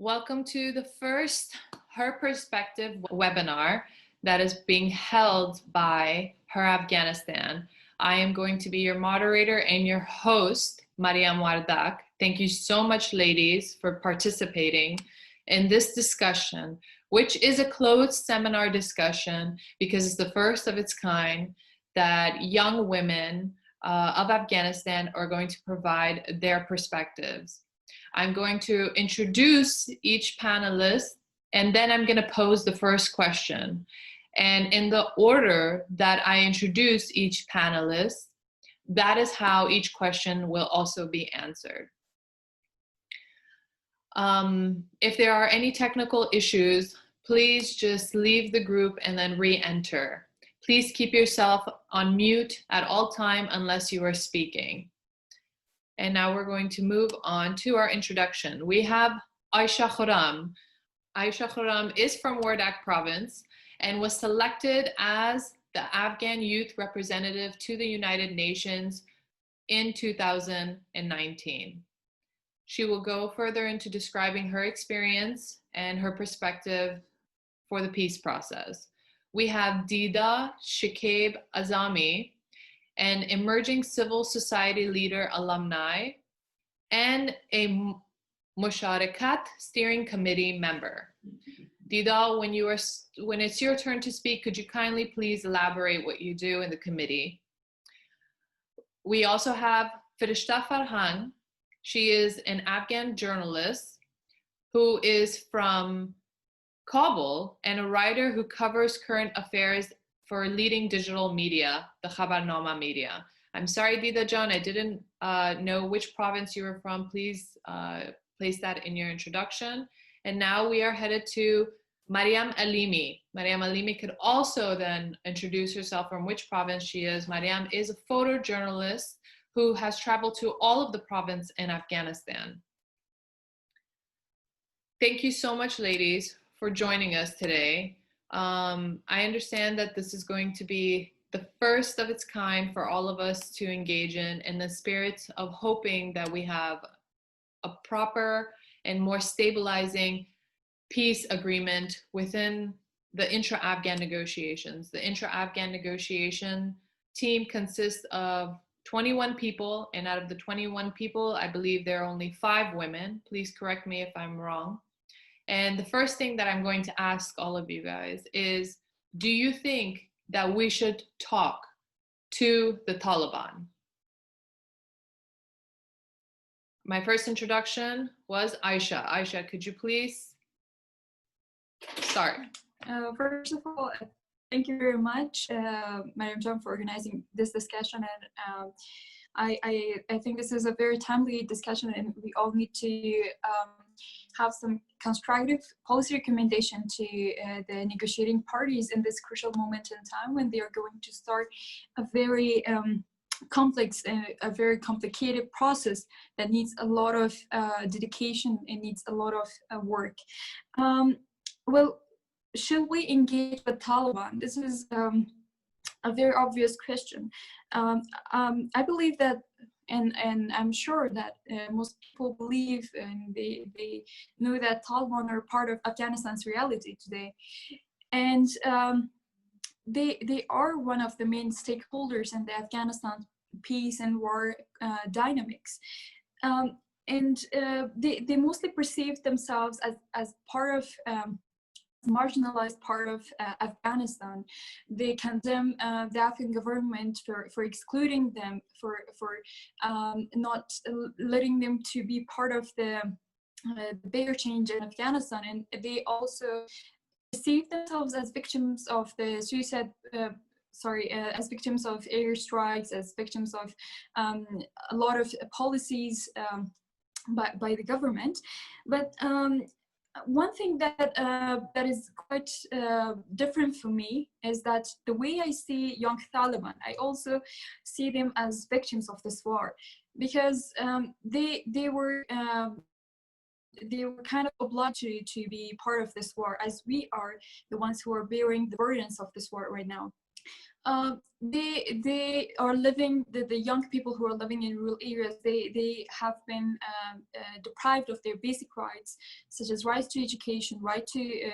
Welcome to the first Her Perspective webinar that is being held by Her Afghanistan. I am going to be your moderator and your host, Mariam Wardak. Thank you so much, ladies, for participating in this discussion, which is a closed seminar discussion because it's the first of its kind that young women of Afghanistan are going to provide their perspectives. I'm going to introduce each panelist, and then I'm going to pose the first question. And in the order that I introduce each panelist, that is how each question will also be answered. If there are any technical issues, please just leave the group and then re-enter. Please keep yourself on mute at all time unless you are speaking. And now we're going to move on to our introduction. We have Aisha Khurram. Aisha Khurram is from Wardak province and was selected as the Afghan youth representative to the United Nations in 2019. She will go further into describing her experience and her perspective for the peace process. We have Dida Shikaib Azami, an emerging civil society leader alumni, and a Musharakat steering committee member. Dida, when it's your turn to speak, could you kindly please elaborate what you do in the committee? We also have Firishta Farhan. She is an Afghan journalist who is from Kabul and a writer who covers current affairs for leading digital media, the Khabarnama media. I'm sorry, Dida John, I didn't know which province you were from. Please place that in your introduction. And now we are headed to Mariam Alimi. Mariam Alimi could also then introduce herself from which province she is. Mariam is a photojournalist who has traveled to all of the province in Afghanistan. Thank you so much, ladies, for joining us today. I understand that this is going to be the first of its kind for all of us to engage in the spirit of hoping that we have a proper and more stabilizing peace agreement within the intra-Afghan negotiations. The intra-Afghan negotiation team consists of 21 people, and out of the 21 people, I believe there are only 5 women. Please correct me if I'm wrong. And the first thing that I'm going to ask all of you guys is, do you think that we should talk to the Taliban? My first introduction was Aisha. Aisha, could you please start? First of all, thank you very much, Madam John, for organizing this discussion. And I think this is a very timely discussion, and we all need to have some constructive policy recommendation to the negotiating parties in this crucial moment in time when they are going to start a very complex, a very complicated process that needs a lot of dedication and needs a lot of work. Well, should we engage with Taliban? This is a very obvious question. I believe that, and I'm sure that most people believe and they know that Taliban are part of Afghanistan's reality today, and they are one of the main stakeholders in the Afghanistan peace and war dynamics, and they mostly perceive themselves as part of marginalized part of Afghanistan. They condemn the Afghan government for excluding them, for not letting them to be part of the bigger change in Afghanistan, and they also perceive themselves as victims of the suicide. As victims of airstrikes, as victims of a lot of policies by the government, but. One thing that is quite different for me is that the way I see young Taliban, I also see them as victims of this war, because they were kind of obliged to be part of this war, as we are the ones who are bearing the burdens of this war right now. They are living, the young people who are living in rural areas, they have been deprived of their basic rights, such as rights to education, right to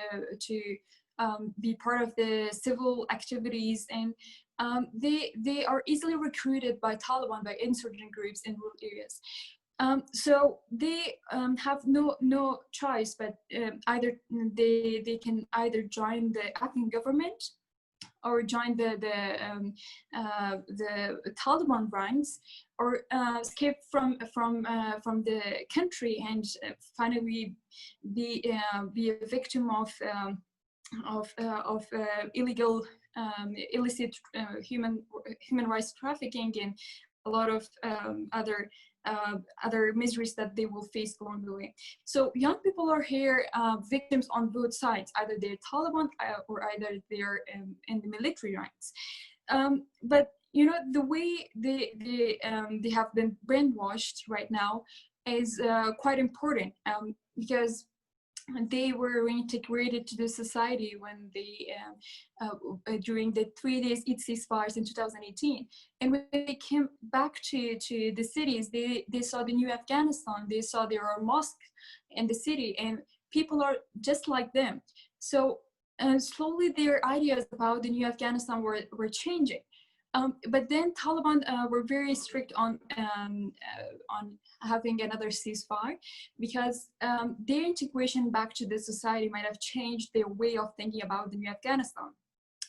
be part of the civil activities, and they are easily recruited by Taliban, by insurgent groups in rural areas. So they have no choice, but either they can either join the Afghan government or join the Taliban ranks, or escape from the country and finally be a victim of illegal illicit human rights trafficking, and a lot of other miseries that they will face along the way. So young people are here victims on both sides, either they're Taliban or either they're in the military ranks. But you know, the way they have been brainwashed right now is quite important, because they were integrated to the society when they during the 3 days each ceasefires in 2018, and when they came back to the cities, they saw the new Afghanistan, they saw there are mosques in the city and people are just like them. So slowly their ideas about the new Afghanistan were changing. But then Taliban were very strict on having another ceasefire, because their integration back to the society might have changed their way of thinking about the new Afghanistan.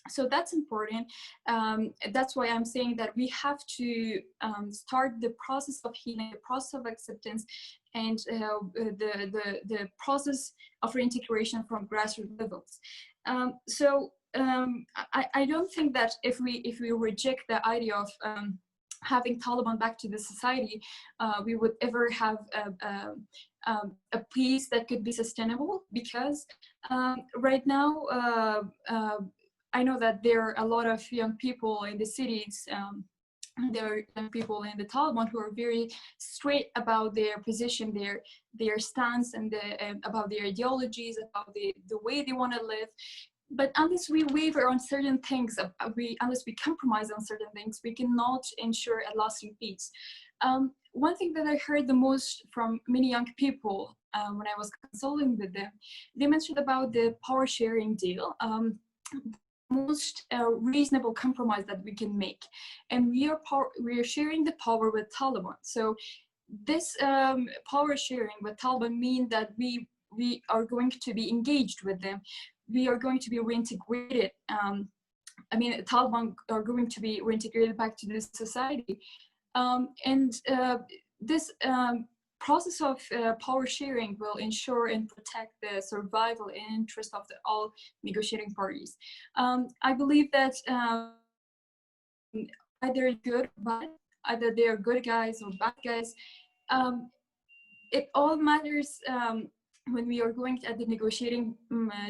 So that's important. That's why I'm saying that we have to start the process of healing, the process of acceptance, and the process of reintegration from grassroots levels. I don't think that if we reject the idea of having Taliban back to the society, we would ever have a peace that could be sustainable, because right now I know that there are a lot of young people in the cities. There are young people in the Taliban who are very straight about their position, their stance, and about their ideologies, about the way they want to live. But unless we waver on certain things, unless we compromise on certain things, we cannot ensure a lasting peace. One thing that I heard the most from many young people when I was consulting with them, they mentioned about the power sharing deal. Most reasonable compromise that we can make, and we are sharing the power with Taliban. So this power sharing with Taliban mean that we are going to be engaged with them. We are going to be reintegrated. Taliban are going to be reintegrated back to this society, and this process of power sharing will ensure and protect the survival and interest of all negotiating parties. I believe that either good or bad, either they are good guys or bad guys, it all matters when we are going at the negotiating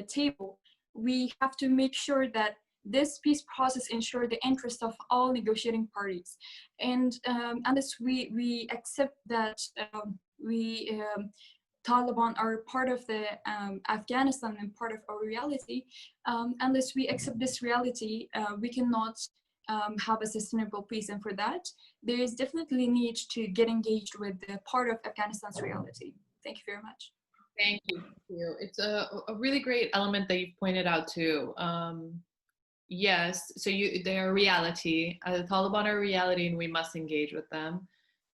table. We have to make sure that this peace process ensure the interest of all negotiating parties. And unless we accept that Taliban are part of the Afghanistan and part of our reality, unless we accept this reality, we cannot have a sustainable peace. And for that, there is definitely need to get engaged with the part of Afghanistan's reality. Thank you very much. Thank you. It's a really great element that you've pointed out too. Yes, so they're a reality. The Taliban are a reality, and we must engage with them.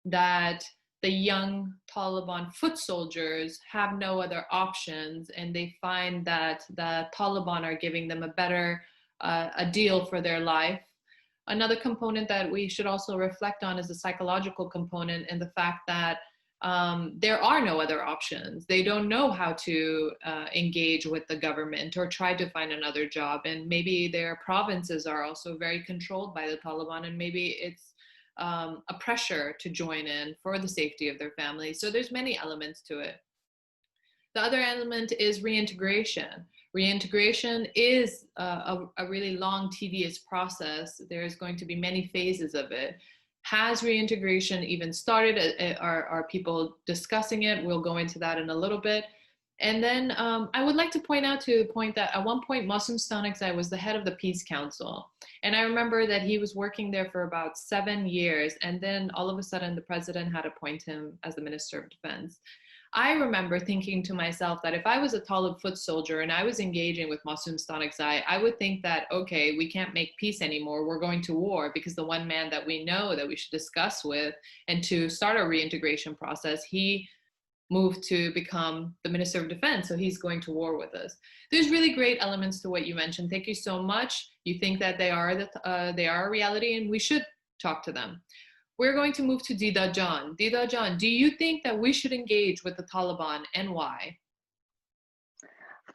That the young Taliban foot soldiers have no other options, and they find that the Taliban are giving them a better a deal for their life. Another component that we should also reflect on is the psychological component, and the fact that there are no other options. They don't know how to engage with the government or try to find another job. And maybe their provinces are also very controlled by the Taliban, and maybe it's a pressure to join in for the safety of their family. So there's many elements to it. The other element is reintegration. Reintegration is a really long, tedious process. There's going to be many phases of it. Has reintegration even started? Are people discussing it? We'll go into that in a little bit. And then I would like to point out to the point that at one point, Masum Stanekzai was the head of the Peace Council. And I remember that he was working there for about 7 years. And then all of a sudden, the president had appointed him as the Minister of Defense. I remember thinking to myself that if I was a Talib foot soldier and I was engaging with Masum Stanekzai, I would think that, okay, we can't make peace anymore. We're going to war because the one man that we know that we should discuss with and to start a reintegration process, he moved to become the Minister of Defense. So he's going to war with us. There's really great elements to what you mentioned. Thank you so much. You think that they are a reality and we should talk to them. We're going to move to Dida John. Dida John, do you think that we should engage with the Taliban and why?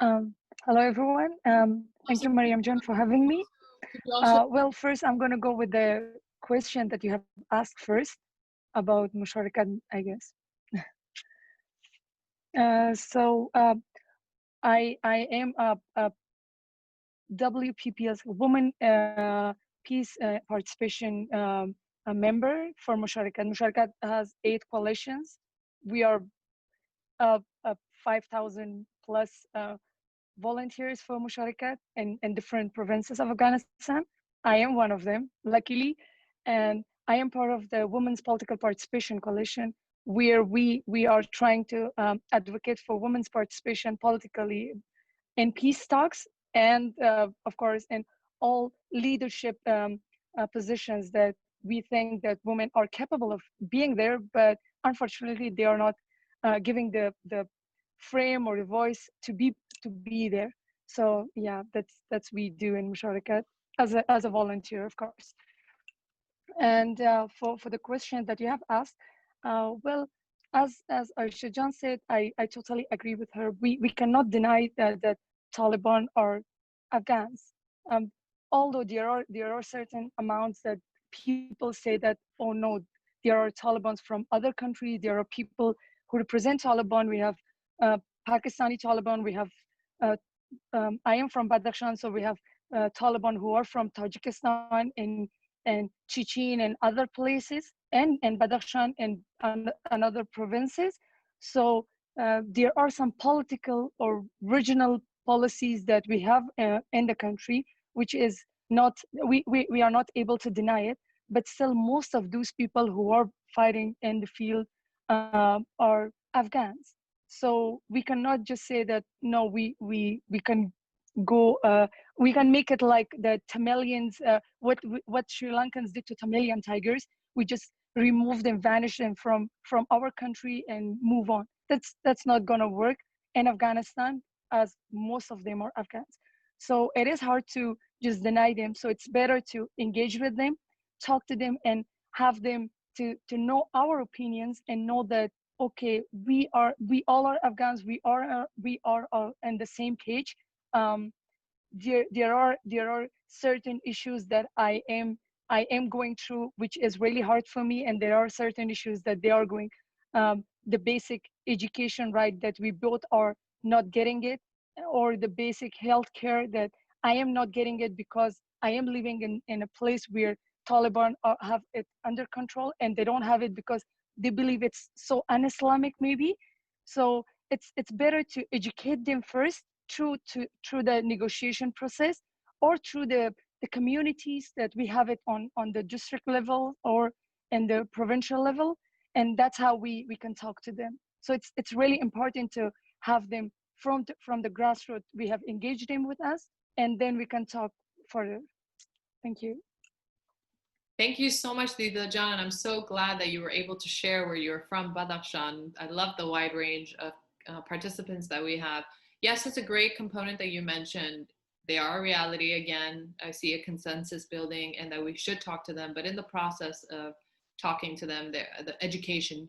Hello, everyone. Thank you, Mariam John, for having me. Well, first, I'm going to go with the question that you have asked first about Musharakat, I guess. I am a WPP's Women Peace Participation a member for Musharakat. Musharakat has 8 coalitions. We are 5,000 plus volunteers for Musharakat in different provinces of Afghanistan. I am one of them, luckily, and I am part of the Women's Political Participation Coalition, where we are trying to advocate for women's participation politically in peace talks and, of course, in all leadership positions that we think that women are capable of being there, but unfortunately they are not giving the frame or the voice to be there. So yeah, that's we do in Musharakat as a volunteer, of course. And for the question that you have asked, well, as Aisha Jan said, I totally agree with her. We cannot deny that Taliban are Afghans. Although there are certain amounts that people say that, oh no, there are Talibans from other countries. There are people who represent Taliban. We have Pakistani Taliban. We have I am from Badakhshan, so we have Taliban who are from Tajikistan and Chechen and other places, and Badakhshan and other provinces. So there are some political or regional policies that we have in the country, which is not, we are not able to deny it, but still most of those people who are fighting in the field are Afghans. So we cannot just say that, no, we can go, we can make it like the Tamilians, what Sri Lankans did to Tamilian tigers. We just remove them, vanish them from our country and move on. That's not gonna work in Afghanistan, as most of them are Afghans. So it is hard to just deny them. So it's better to engage with them, talk to them, and have them to know our opinions and know that, okay, we all are Afghans. We are on the same page. There are certain issues that I am going through, which is really hard for me, and there are certain issues that they are going. The basic education right that we both are not getting it, or the basic health care that I am not getting it because I am living in a place where Taliban have it under control, and they don't have it because they believe it's so un-Islamic maybe. So it's better to educate them first through the negotiation process, or through the communities that we have it on the district level or in the provincial level, and that's how we can talk to them. So it's really important to have them from the grassroots. We have engaged them with us, and then we can talk further. Thank you. Thank you so much, Dida John. I'm so glad that you were able to share where you're from, Badakhshan. I love the wide range of participants that we have. Yes, it's a great component that you mentioned. They are a reality. Again, I see a consensus building and that we should talk to them, but in the process of talking to them, the education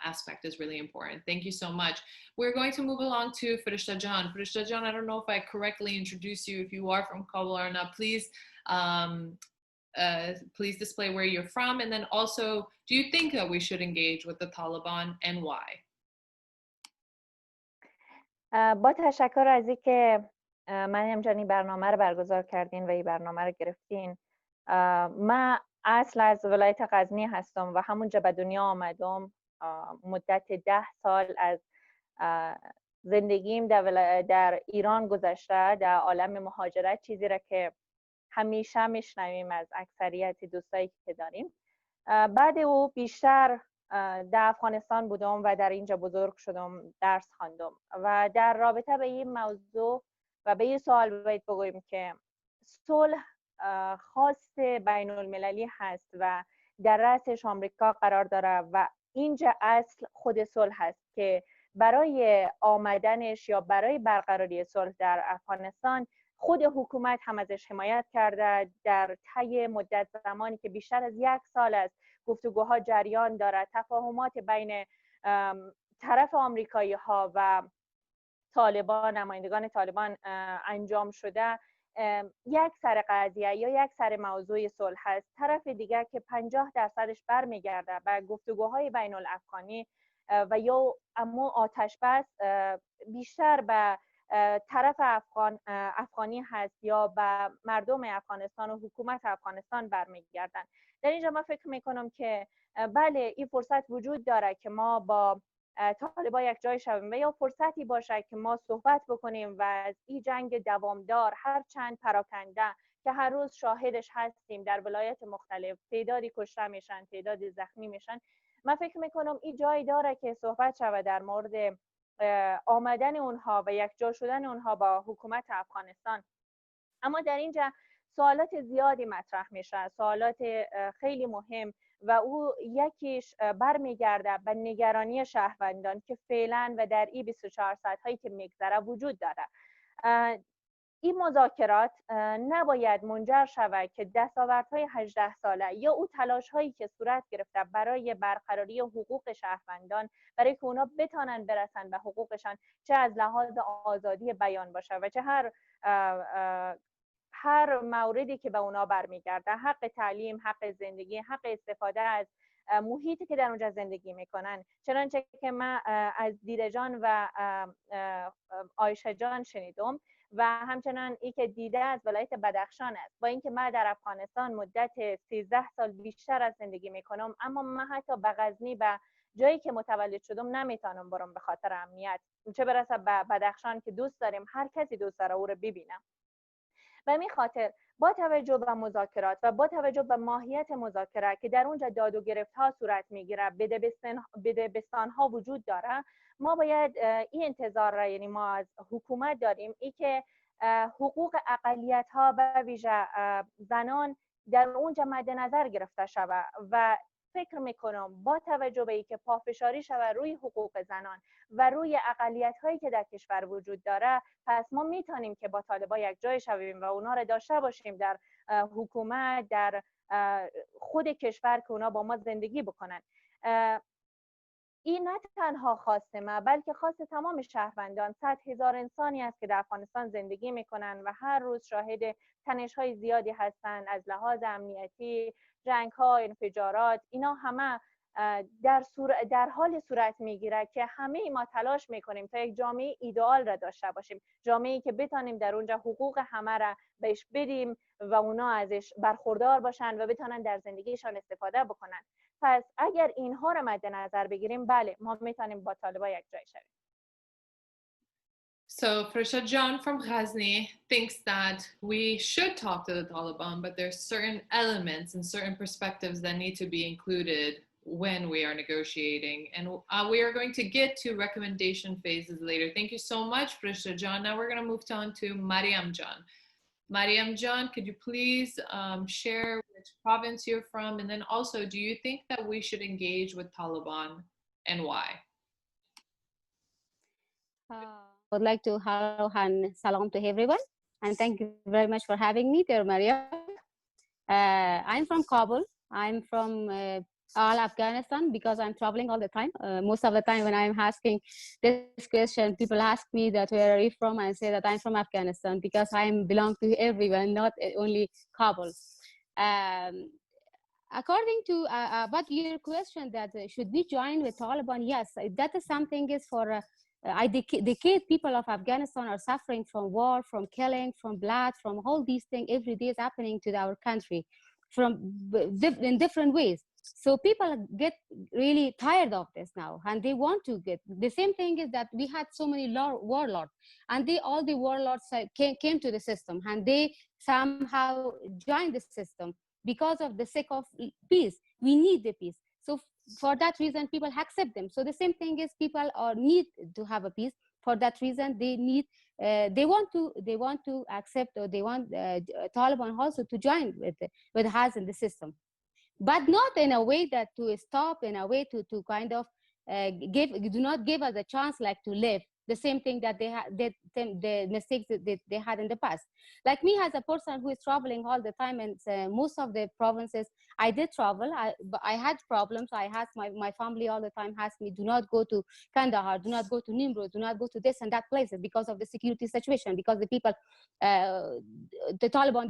aspect is really important. Thank you so much. We're going to move along to Farishta John. Farishta John, I don't know if I correctly introduced you, if you are from Kabul or not, please please display where you're from, and then also, do you think that we should engage with the Taliban and why? با تشکر از اینکه مریم جانی برنامه رو برگزار کردین و این برنامه رو گرفتین. من اصل از ولایت غزنی هستم و همونجا به دنیا آمدم. مدت 10 سال از زندگیم در ایران گذشته. در عالم مهاجرت چیزی را که همیشه میشنویم از اکثریت دوستایی که داریم. بعد او بیشتر در افغانستان بودم و در اینجا بزرگ شدم، درس خواندم و در رابطه به این موضوع و به این سوال باید بگوییم که صلح خواست بین المللی هست و در رأسش آمریکا قرار داره و اینجا اصل خود صلح هست که برای آمدنش یا برای برقراری صلح در افغانستان خود حکومت هم ازش حمایت کرده. در طی مدت زمانی که بیشتر از 1 سال است گفتگوها جریان دارد، تفاهمات بین طرف آمریکایی ها و طالبان، نمایندگان طالبان انجام شده، یک سر قضیه یا یک سر موضوع صلح هست. طرف دیگر که 50%ش برمیگرده به گفتگوهای بین الافغانی و یا اما آتش بس بیشتر به طرف افغانی هست یا به مردم افغانستان و حکومت افغانستان برمیگردن. در اینجا من فکر میکنم که بله این فرصت وجود داره که ما با طالبان یک جای شویم و یا فرصتی باشه که ما صحبت بکنیم و از این جنگ دوامدار هر چند پراکنده که هر روز شاهدش هستیم در ولایت مختلف، تعدادی کشته میشن، تعدادی زخمی میشن، من فکر میکنم این جای داره که صحبت شود در مورد آمدن اونها و یک جا شدن اونها با حکومت افغانستان. اما در اینجا سوالات زیادی مطرح میشه، سوالات خیلی مهم و او یکیش برمیگرده به نگرانی شهروندان که فعلا و در این 24 ساعت هایی که میگذره وجود داره. این مذاکرات نباید منجر شود که دستاوردهای 18 ساله یا او تلاش هایی که صورت گرفته برای برقراری حقوق شهروندان، برای که اونا بتانن برسن به حقوقشان، چه از لحاظ آزادی بیان باشه و چه هر موردی که به اونا برمیگرده، حق تعلیم، حق زندگی، حق استفاده از محیطی که در اونجا زندگی میکنن. چنانچه که من از دیده جان و عایشه جان شنیدم و همچنان ای که دیده از ولایت بدخشان است، با اینکه من در افغانستان مدت 13 سال بیشتر از زندگی میکنم، اما من حتی به غزنی، به جایی که متولد شدم، نمیتونم برم به خاطر امنیت، چه برسه به بدخشان که دوست داریم، هر کسی دوست داره او رو ببینم. به این خاطر با توجه به مذاکرات و با توجه به ماهیت مذاکره که در اونجا داد و گرفت ها صورت میگیره، بدبستان ها وجود داره، ما باید این انتظار را، یعنی ما از حکومت داریم ای که حقوق اقلیت ها و ویژه زنان در اونجا مد نظر گرفته شود و فکر میکنم با توجه به اینکه پافشاری شود روی حقوق زنان و روی اقلیت هایی که در کشور وجود داره، پس ما میتونیم که با طالبان یک جای شویم و اونا را داشته باشیم در حکومت، در خود کشور که اونا با ما زندگی بکنن. این نه تنها خواست ما بلکه خواست تمام شهروندان. 100,000 انسانی است که در افغانستان زندگی میکنن و هر روز شاهد تنش‌های زیادی هستند از لحاظ امنیتی، جنگ‌ها، انفجارات. اینا همه در حال صورت میگیره که همه ما تلاش میکنیم تا یک جامعه ایدئال را داشته باشیم، جامعه‌ای که بتونیم در اونجا حقوق همه را بهش بدیم و اونا ازش برخوردار باشن و بتونن در زندگیشان استفاده بکنن. پس اگر اینها را مد نظر بگیریم، بله ما میتونیم با طالبان یک جای شویم. So Farshad John from Ghazni thinks that we should talk to the Taliban, but there's certain elements and certain perspectives that need to be included when we are negotiating. And we are going to get to recommendation phases later. Thank you so much, Farshad John. Now we're going to move on to Mariam John. Mariam John, could you please share which province you're from? And then also, do you think that we should engage with Taliban and why? I would like to hello and salam to everyone, and thank you very much for having me, dear Maria. I'm from Kabul. I'm from all Afghanistan because I'm traveling all the time. Most of the time when I'm asking this question, people ask me that where are you from? I say that I'm from Afghanistan because I belong to everyone, not only Kabul. According to about your question that should we join with Taliban? Yes, that is something is for decade people of Afghanistan are suffering from war, from killing, from blood, from all these things every day is happening to our country. in different ways. So people get really tired of this now, and they want to get the same thing. Is that we had so many warlords, and all the warlords came to the system, and they somehow joined the system because of the sake of peace. We need the peace. So for that reason, people accept them. So the same thing is people need to have a peace. For that reason, they want to accept, or they want Taliban also to join with us in the system, but not in a way that to stop, in a way to kind of do not give us a chance like to live the same thing that they had, the mistakes that they had in the past. Like me, as a person who is traveling all the time, and most of the provinces I did travel, but I had problems. I had my family all the time asked me, do not go to Kandahar, do not go to Nimrud, do not go to this and that places because of the security situation, because the people, the Taliban,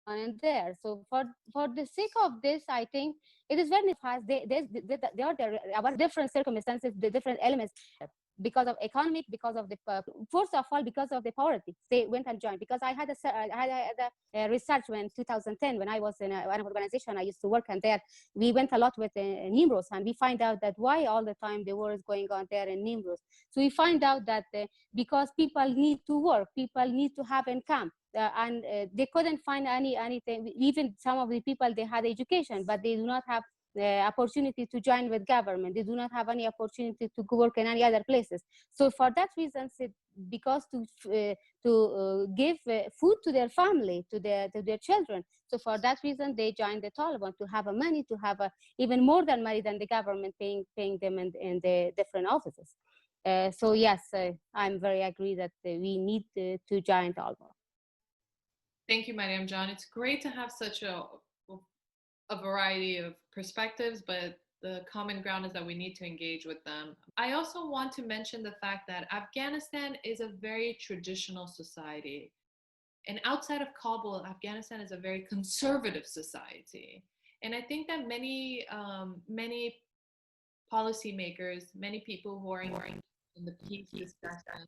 and there. So for the sake of this, I think it is very fast. There are about different circumstances, the different elements, because of economic, because of the first of all, because of the poverty. They went and joined, because I had a research when 2010, when I was in an organization I used to work, and there we went a lot with Nimros, and we find out that why all the time the war is going on there in Nimros. So we find out that because people need to work, people need to have income. And they couldn't find anything. Even some of the people, they had education, but they do not have the opportunity to join with government. They do not have any opportunity to work in any other places. So for that reason, because to give food to their family, to their children. So for that reason, they joined the Taliban, to have money, to have even more than money than the government paying them in the different offices. So yes, I'm very agree that we need to join Taliban. Thank you, Mariam Jan. It's great to have such a variety of perspectives, but the common ground is that we need to engage with them. I also want to mention the fact that Afghanistan is a very traditional society. And outside of Kabul, Afghanistan is a very conservative society. And I think that many policymakers, many people who are in the peace discussion,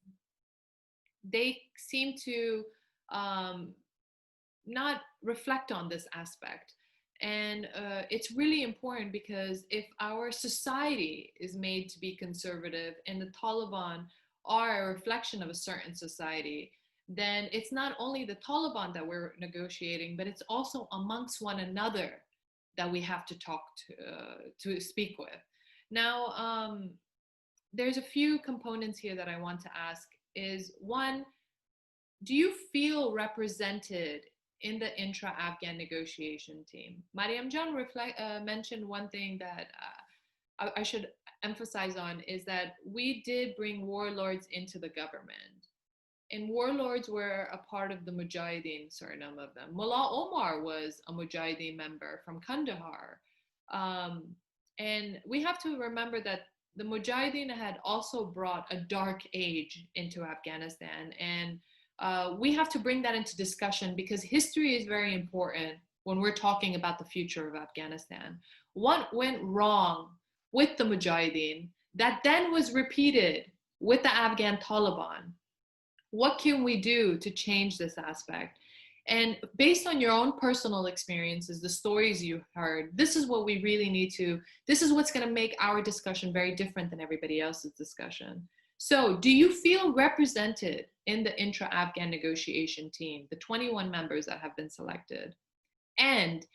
they seem to not reflect on this aspect. And it's really important, because if our society is made to be conservative and the Taliban are a reflection of a certain society, then it's not only the Taliban that we're negotiating, but it's also amongst one another that we have to talk to speak with. Now, there's a few components here that I want to ask. Is one, do you feel represented in the intra-Afghan negotiation team? Mariam Jan mentioned one thing that I should emphasize on, is that we did bring warlords into the government. And warlords were a part of the Mujahideen, Suriname of them. Mullah Omar was a Mujahideen member from Kandahar. And we have to remember that the Mujahideen had also brought a dark age into Afghanistan. And we have to bring that into discussion, because history is very important when we're talking about the future of Afghanistan. What went wrong with the Mujahideen that then was repeated with the Afghan Taliban? What can we do to change this aspect? And based on your own personal experiences, the stories you heard, this is what we really need to, this is what's going to make our discussion very different than everybody else's discussion. So do you feel represented in the intra-Afghan negotiation team, the 21 members that have been selected? And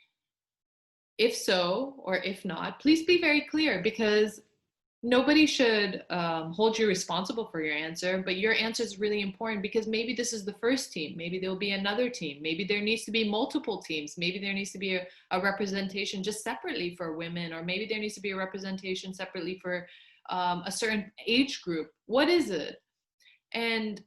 if so, or if not, please be very clear, because nobody should hold you responsible for your answer, but your answer is really important, because maybe this is the first team, maybe there'll be another team, maybe there needs to be multiple teams, maybe there needs to be a representation just separately for women, or maybe there needs to be a representation separately for a certain age group. What is it? And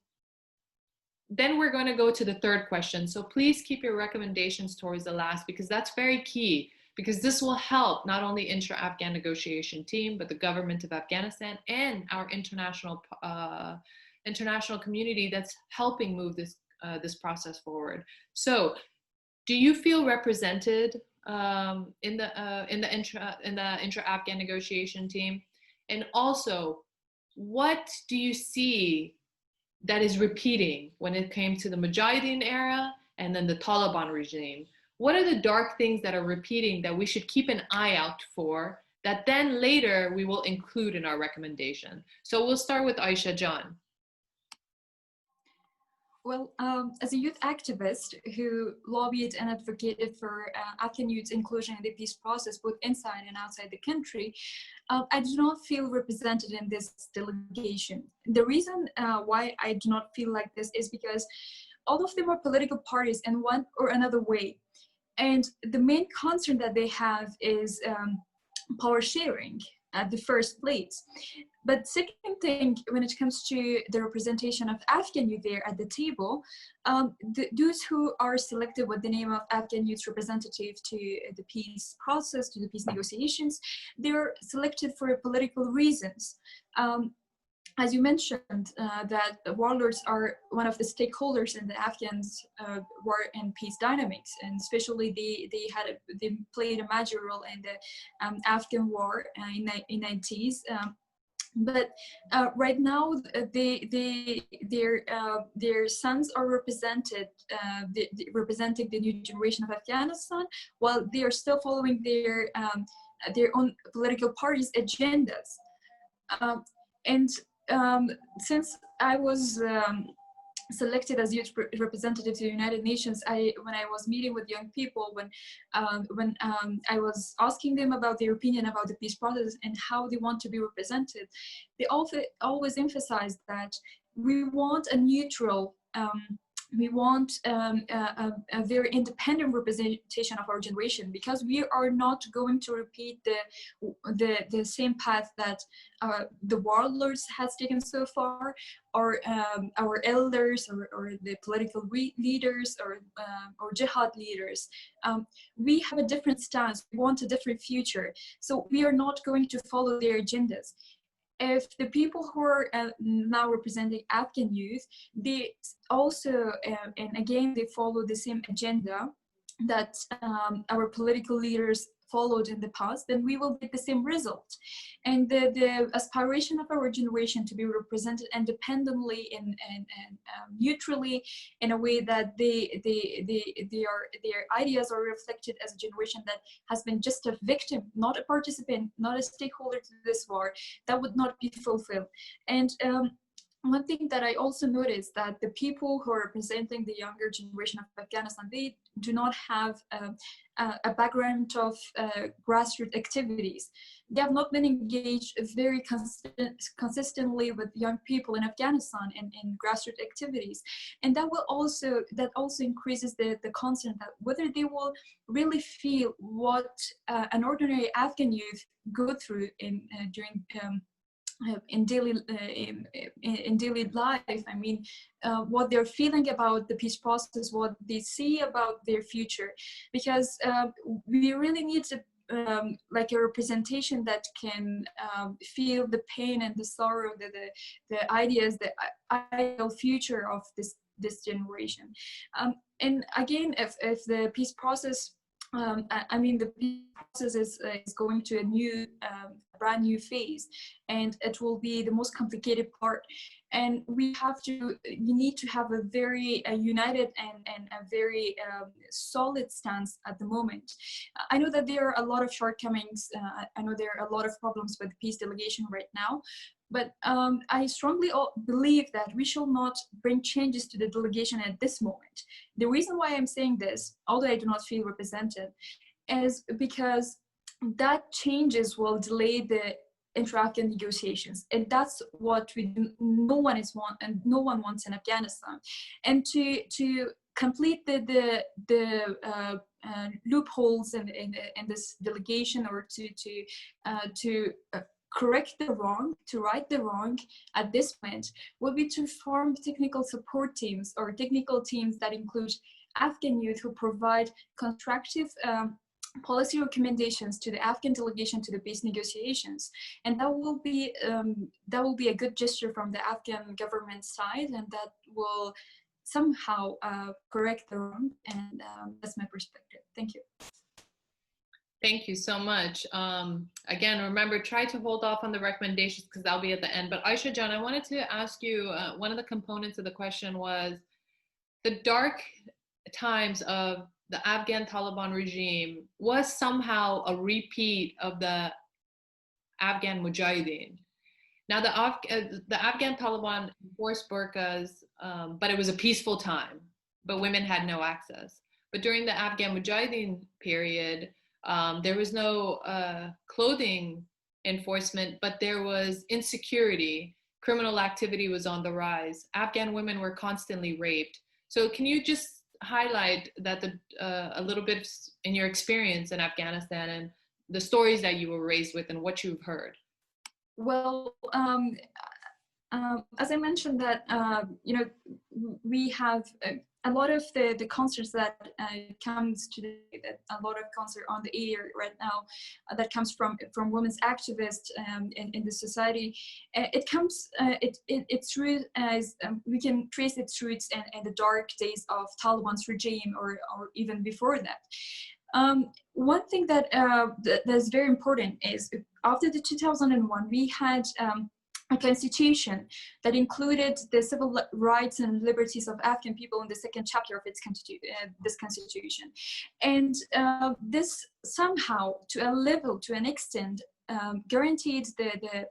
then we're going to go to the third question. So please keep your recommendations towards the last, because that's very key, because this will help not only intra-Afghan negotiation team, but the government of Afghanistan and our international community that's helping move this this process forward. So, do you feel represented in the intra-Afghan negotiation team? And also, what do you see that is repeating when it came to the Mujahideen era and then the Taliban regime? What are the dark things that are repeating that we should keep an eye out for, that then later we will include in our recommendation? So we'll start with Aisha Jan. Well, as a youth activist who lobbied and advocated for Afghan youth's inclusion in the peace process, both inside and outside the country, I do not feel represented in this delegation. The reason why I do not feel like this is because all of them are political parties in one or another way. And the main concern that they have is power sharing at the first place. But second thing, when it comes to the representation of Afghan youth there at the table, those who are selected with the name of Afghan youth representative to the peace process, to the peace negotiations, they're selected for political reasons. As you mentioned, that warlords are one of the stakeholders in the Afghans' war and peace dynamics, and especially they played a major role in the Afghan war in the 90s. But right now, their sons are represented, representing the new generation of Afghanistan, while they are still following their own political parties' agendas. Since I was selected as youth representative to the United Nations, when I was meeting with young people, when I was asking them about their opinion about the peace process and how they want to be represented, they always emphasized that we want a neutral, we want a very independent representation of our generation, because we are not going to repeat the same path that the warlords has taken so far, or our elders, or the political leaders, or jihad leaders. We have a different stance. We want a different future. So we are not going to follow their agendas. If the people who are now representing Afghan youth, they also, and again, they follow the same agenda that our political leaders followed in the past, then we will get the same result. And the aspiration of our generation to be represented independently and neutrally, in a way that their ideas are reflected as a generation that has been just a victim, not a participant, not a stakeholder to this war, that would not be fulfilled. And one thing that I also noticed, that the people who are representing the younger generation of Afghanistan, they do not have a background of grassroots activities. They have not been engaged very consistently with young people in Afghanistan in grassroots activities, and that also increases the concern that whether they will really feel what an ordinary Afghan youth go through during in daily life. I mean, what they're feeling about the peace process, what they see about their future, because we really need to like a representation that can feel the pain and the sorrow, the ideas, the ideal future of this generation. And again, if the peace process, I mean, the peace process is going to a brand new phase, and it will be the most complicated part. And we need to have a very united and a very solid stance at the moment. I know that there are a lot of shortcomings. I know there are a lot of problems with the peace delegation right now, but I strongly believe that we shall not bring changes to the delegation at this moment. The reason why I'm saying this, although I do not feel represented, is because that changes will delay the intra-Afghan negotiations, and that's what no one wants in Afghanistan. And to complete the loopholes in this delegation, or to correct the wrong, to right the wrong at this point, will be to form technical support teams, or technical teams that include Afghan youth who provide constructive policy recommendations to the Afghan delegation to the peace negotiations. And that will be a good gesture from the Afghan government side, and that will somehow correct the wrong, and that's my perspective. Thank you. Thank you so much. Again, remember, try to hold off on the recommendations because that'll be at the end. But Aisha Jan, I wanted to ask you, one of the components of the question was the dark times of the Afghan Taliban regime was somehow a repeat of the Afghan Mujahideen. Now, the Afghan Taliban enforced burqas, but it was a peaceful time, but women had no access. But during the Afghan Mujahideen period, there was no clothing enforcement, but there was insecurity. Criminal activity was on the rise. Afghan women were constantly raped. So can you just highlight that a little bit in your experience in Afghanistan and the stories that you were raised with and what you've heard? Well, as I mentioned that, we have a lot of the concerts that comes to a lot of concert on the air right now that comes from women's activists in the society. It comes its root as we can trace its roots in the dark days of Taliban's regime or even before that. One thing that is very important is after the 2001, we had a constitution that included the civil rights and liberties of Afghan people in the second chapter of this constitution. And this somehow, to a level, to an extent, guaranteed the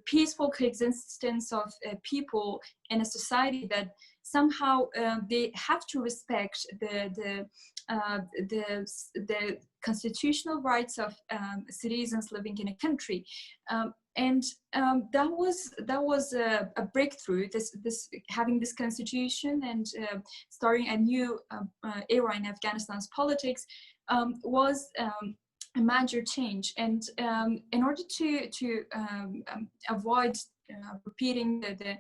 peaceful coexistence of people in a society that somehow they have to respect the constitutional rights of citizens living in a country, and that was a breakthrough. This having this constitution and starting a new era in Afghanistan's politics was a major change. And in order to avoid repeating the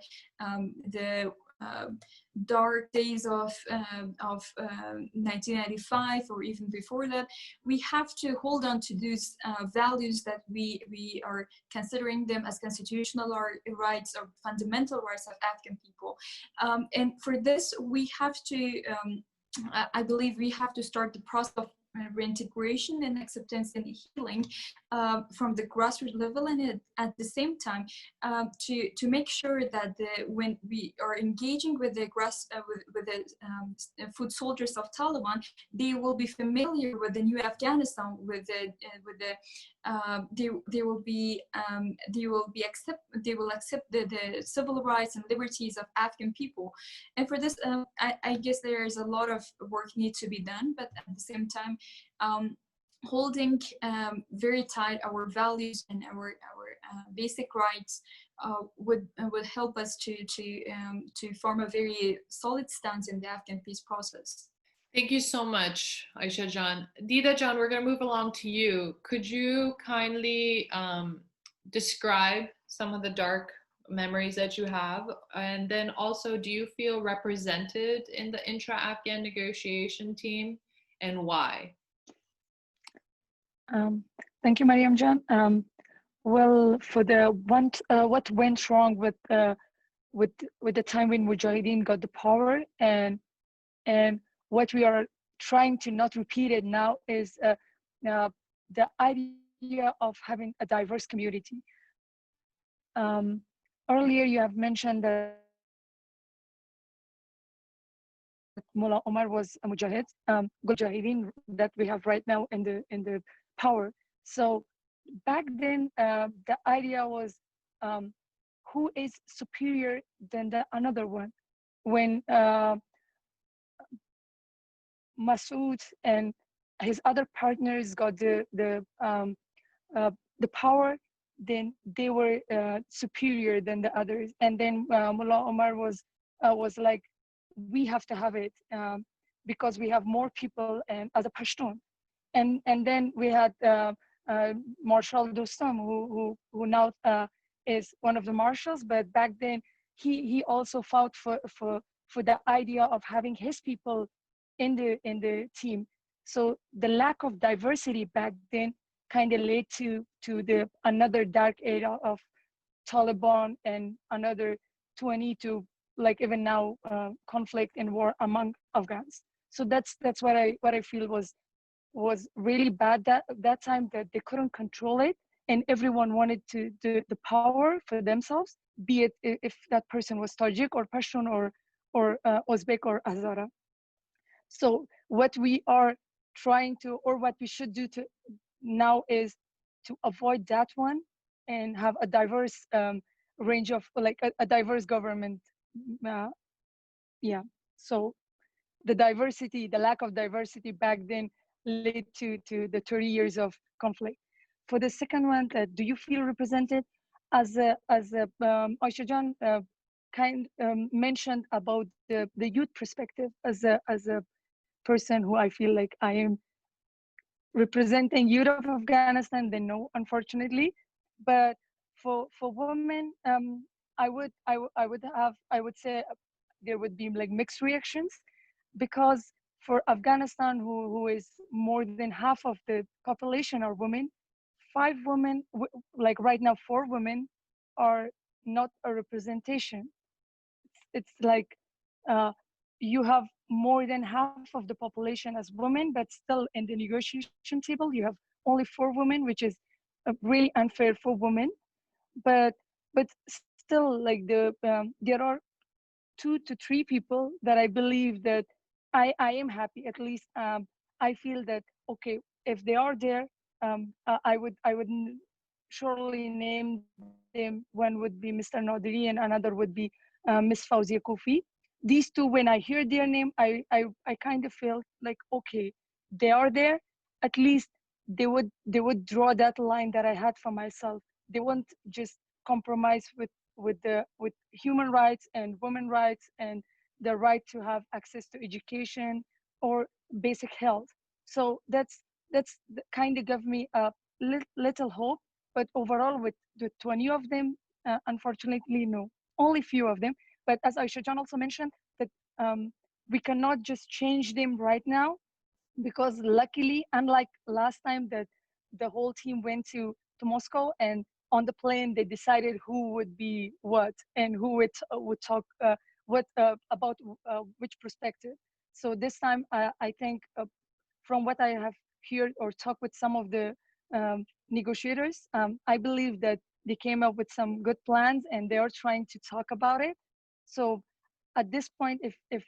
dark days of 1995 or even before that, we have to hold on to these values that we are considering them as constitutional rights or fundamental rights of Afghan people. And for this, we have to, I believe we have to start the process of reintegration and acceptance and healing from the grassroots level, and at the same time to make sure that when we are engaging with the foot soldiers of Taliban, they will be familiar with the new Afghanistan, they will accept the civil rights and liberties of Afghan people. And for this, I guess there is a lot of work needs to be done, but at the same time, holding very tight our values and our basic rights would help us to form a very solid stance in the Afghan peace process. Thank you so much, Aisha Jan. Dida Jan, we're going to move along to you. Could you kindly describe some of the dark memories that you have? And then also, do you feel represented in the intra-Afghan negotiation team, and why? Thank you, Mariam Jan. Well, for what went wrong with the time when Mujahideen got the power, and what we are trying to not repeat it now is the idea of having a diverse community. Earlier, you have mentioned that Mullah Omar was a Mujahid, Mujahideen that we have right now in the power. So back then, the idea was who is superior than the another one. When Masood and his other partners got the power, then they were superior than the others. And then Mullah Omar was like, we have to have it because we have more people and as a Pashtun. And then we had Marshal Dostum, who now is one of the marshals, but back then he also fought for the idea of having his people in the team. So the lack of diversity back then kind of led to another dark era of Taliban and another 20 to like even now conflict and war among Afghans. So that's what I feel was really bad that time, that they couldn't control it, and everyone wanted to the power for themselves, be it if that person was Tajik or Pashtun or Uzbek or Hazara. So what we are trying to, or what we should do to now, is to avoid that one and have a diverse range of, like a diverse government. Yeah. So the lack of diversity back then led to the 30 years of conflict. For the second one, do you feel represented? As Aisha Jan mentioned about the youth perspective, as a person who I feel like I am representing youth of Afghanistan, then no, unfortunately. But for women, I would say there would be like mixed reactions, because for Afghanistan, who is more than half of the population are women, 5 women, like right now 4 women are not a representation. It's like you have more than half of the population as women, but still in the negotiation table you have only 4 women, which is really unfair for women. But still, like there are 2 to 3 people that I believe that I am happy, at least I feel that, okay, if they are there, I would surely name them. One would be Mr. Nadiri and another would be Miss Fauzia Kofi. These 2, when I hear their name, I kind of feel like, okay, they are there. At least they would draw that line that I had for myself. They won't just compromise with human rights and women rights and the right to have access to education or basic health. So that's kind of gave me a little hope. But overall, with the 20 of them, unfortunately, no, only few of them. But as Aisha Jan also mentioned, that we cannot just change them right now, because luckily, unlike last time that the whole team went to Moscow, and on the plane they decided who would be what and who would talk what about which perspective. So this time, I think from what I have heard or talked with some of the negotiators, I believe that they came up with some good plans and they are trying to talk about it. So at this point, if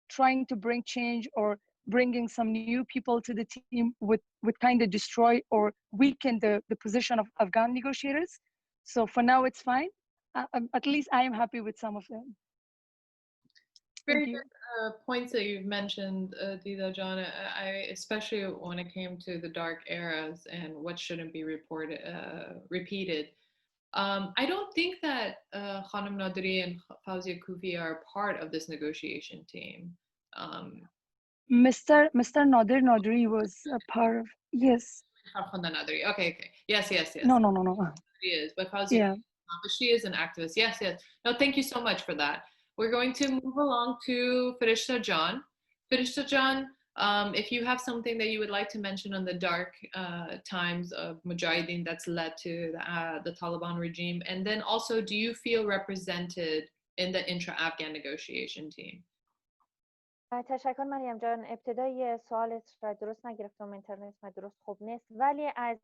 trying to bring change or bringing some new people to the team would kind of destroy or weaken the position of Afghan negotiators. So for now, it's fine. At least I am happy with some of them. Very good points that you've mentioned, Dida John. I especially when it came to the dark eras and what shouldn't be repeated. I don't think that Khanum Nadri and Fauzia Kufi are part of this negotiation team. Mr. Nadir Nadri was a part of, yes. Nadri. Okay. Yes. No. She is, but Fauzia, but she is an activist. Yes. No, thank you so much for that. We're going to move along to Farishta John. Farishta John, if you have something that you would like to mention on the dark times of Mujahideen that's led to the Taliban regime, and then also, do you feel represented in the intra-Afghan negotiation team? تشکر مریم جان. ابتدای سوالت را درست نگرفتم، اینترنت ما درست خوب نیست، ولی از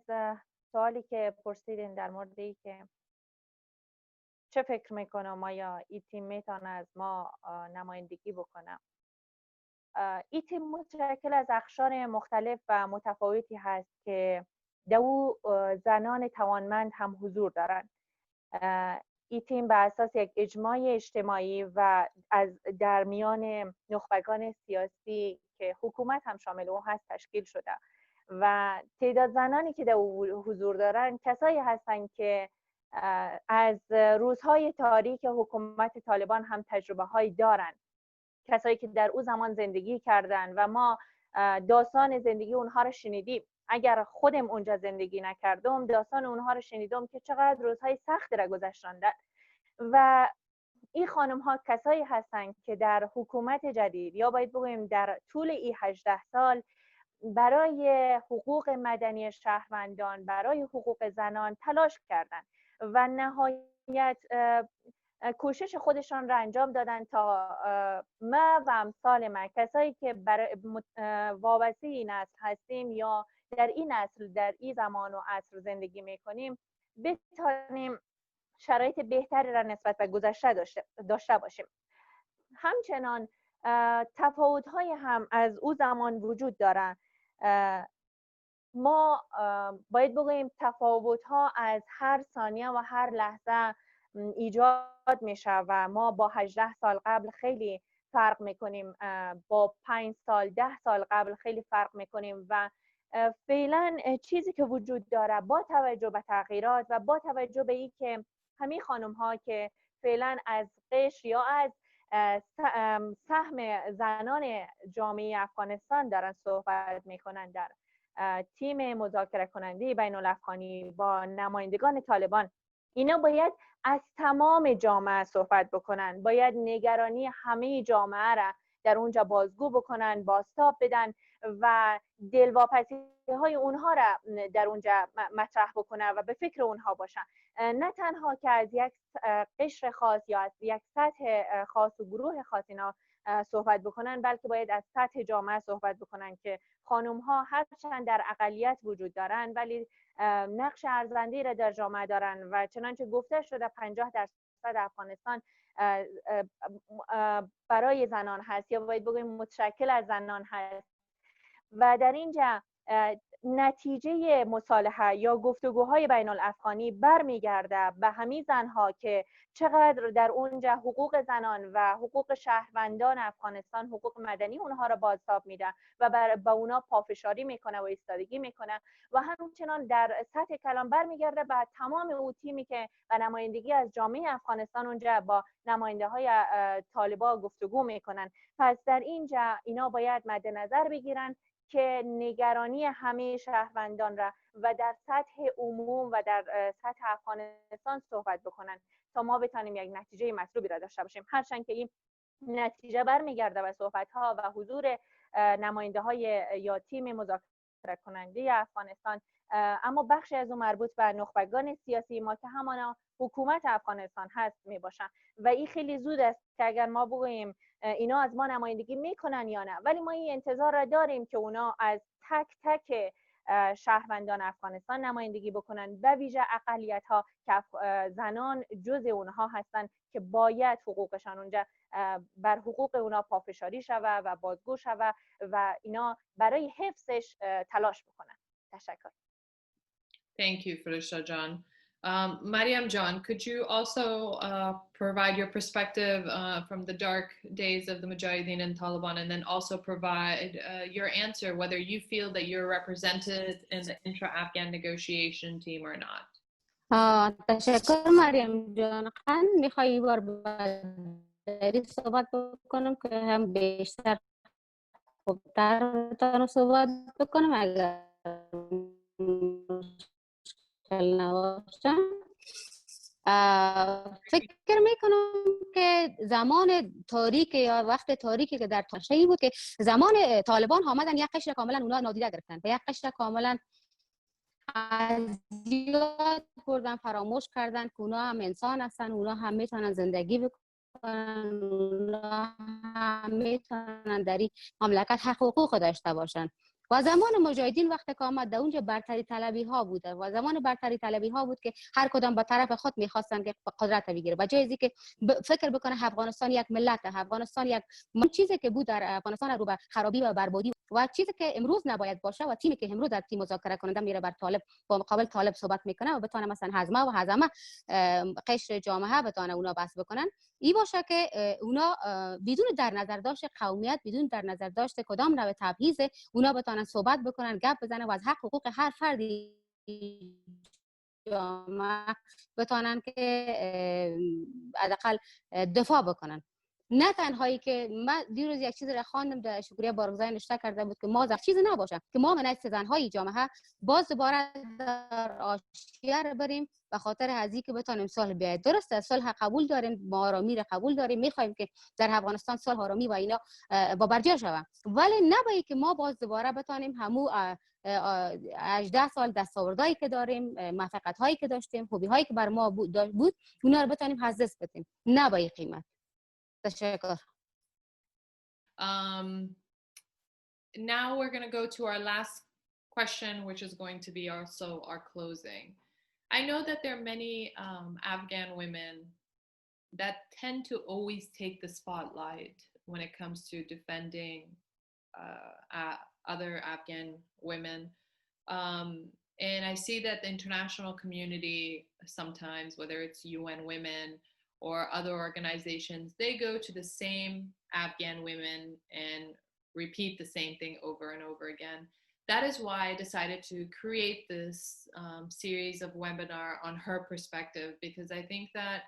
سوالی که پرسیدین در مورد ای که چه فکر میکنم آیا این تیم میتونه از ما نمایندگی بکنه. این تیم متشکل از اقشار مختلف و متفاوتی هست که دو زنان توانمند هم حضور دارند. این تیم بر اساس یک اجماع اجتماعی و از در میان نخبگان سیاسی که حکومت هم شامل او هست تشکیل شده و تعداد زنانی که در حضور دارند کسایی هستند که از روزهای تاریک حکومت طالبان هم تجربه هایی دارند، کسایی که در او زمان زندگی کردند و ما داستان زندگی اونها رو شنیدیم. اگر خودم اونجا زندگی نکردم داستان اونها رو شنیدم که چقدر روزهای سخت را گذشتاندن و این خانم ها کسایی هستند که در حکومت جدید یا باید بگویم در طول این 18 سال برای حقوق مدنی شهروندان، برای حقوق زنان تلاش کردند و نهایت کوشش خودشان را انجام دادن تا ما و امثال ما، کسایی که وابسته این نسل هستیم یا در این نسل در این زمان و عصر زندگی میکنیم، بتانیم شرایط بهتری را نسبت به گذشته داشته باشیم. همچنان تفاوت‌های هم از او زمان وجود دارند. ما باید بگوییم تفاوت‌ها از هر ثانیه و هر لحظه ایجاد میشه و ما با 18 سال قبل خیلی فرق میکنیم، با 5 سال 10 سال قبل خیلی فرق میکنیم و فعلا چیزی که وجود داره با توجه به تغییرات و با توجه به این که همین خانم ها که فعلا از قشر یا از سهم زنان جامعه افغانستان دارن صحبت میکنن در تیم مذاکره کننده بین الافغانی با نمایندگان طالبان، اینا باید از تمام جامعه صحبت بکنن، باید نگرانی همه جامعه را در اونجا بازگو بکنن، بازتاب بدن و دلواپسی های اونها را در اونجا مطرح بکنن و به فکر اونها باشن. نه تنها که از یک قشر خاص یا از یک سطح خاص و گروه خاص اینا صحبت بکنن، بلکه باید از سطح جامعه صحبت بکنن که خانم ها هرچند در اقلیت وجود دارن ولی نقش ارزنده را در جامعه دارن و چنانچه گفته شده 50% افغانستان برای زنان هست یا باید بگوییم متشکل از زنان هست و در اینجا نتیجه مصالحه یا گفتگوهای بین الافغانی برمیگرده به همین زنها که چقدر در اونجا حقوق زنان و حقوق شهروندان افغانستان، حقوق مدنی اونها را بازتاب میده و به اونا پافشاری میکنه و ایستادگی میکنه و همچنان در سطح کلام برمیگرده به تمام اون تیمی که به نمایندگی از جامعه افغانستان اونجا با نماینده های طالبان گفتگو میکنن. پس در اینجا اینا باید مد نظر بگیرن که نگرانی همه شهروندان را و در سطح عموم و در سطح افغانستان صحبت بکنن تا ما بتانیم یک نتیجه مطلوبی را داشته باشیم. هرچند که این نتیجه برمیگرده به صحبت ها و حضور نماینده های یا تیم مذاکره کننده افغانستان، اما بخشی از اون مربوط به نخبگان سیاسی ما که همانا حکومت افغانستان هست می باشن و این خیلی زود است که اگر ما بگوییم اینا از ما نمایندگی میکنن یا نه، ولی ما این انتظار را داریم که اونا از تک تک شهروندان افغانستان نمایندگی بکنن، به ویژه اقلیت ها که زنان جز اونها هستن که باید حقوقشان اونجا بر حقوق اونا پافشاری شوه و بازگو شوه و اینا برای حفظش تلاش بکنن. تشکر. Thank you, Farisha John. Mariam John, could you also provide your perspective from the dark days of the Mujahideen and Taliban, and then also provide your answer whether you feel that you're represented in the intra-Afghan negotiation team or not? تشکر مریم جان. میخوایی بار بعدی صحبت بکنم که هم بیشتر خوبتر بتونم صحبت بکنم اگر مشکل نباشه. فکر میکنم که زمان تاریک یا وقت تاریکی که در تاشهی بود که زمان طالبان آمدن یک قشر کاملا اونا نادیده گرفتن و یک قشر کاملا اذیت بردن، فراموش کردن که اونا هم انسان هستن، اونا هم میتونن زندگی بکنن، اونا هم میتونن در این مملکت حق و حقوق داشته باشن. و زمان مجاهدین وقتی که آمد در اونجا برتری طلبی ها بود و زمان برتری طلبی ها بود که هر کدام با طرف خود میخواستن که قدرت بگیره و جایزی که فکر بکنه افغانستان یک ملت، افغانستان یک چیزی که بود در افغانستان رو به خرابی و بربادی و چیزی که امروز نباید باشه و تیمی که امروز در تیم مذاکره کننده میره بر طالب با مقابل طالب صحبت میکنه و بتونه مثلا هضمه قشر جامعه بتونه اونا بس بکنن، این باشه که اونا بدون در نظر داشت قومیت، بدون در نظر داشت کدام نوع تبعیض، اونا بتونن صحبت بکنن، گپ بزنن و از حق حقوق هر فردی جامعه بتونن که حداقل دفاع بکنن. نه تنهایی که من دیروز یک چیز را خواندم در شکریه بارگزاری نشته کرده بود که ما چیزی نباشه که ما من زنهای جامعه باز دوباره در آشیه بریم به خاطر هزی که بتونیم صلح بیاید. درسته صلح قبول داریم، ما آرامی را قبول داریم، میخوایم که در افغانستان صلح آرامی و اینا با برجا شود، ولی نباید که ما باز دوباره بتونیم همو 18 سال دستاوردهایی که داریم، موفقیت هایی که داشتیم، خوبی هایی که بر ما بود اونا رو بتونیم از دست بدیم، نباید قیمت. تشکر. Now we're going to go to our last question, which is going to be also our closing. I know that there are many Afghan women that tend to always take the spotlight when it comes to defending other Afghan women. And I see that the international community sometimes, whether it's UN Women or other organizations, they go to the same Afghan women and repeat the same thing over and over again. That is why I decided to create this series of webinar on her perspective, because I think that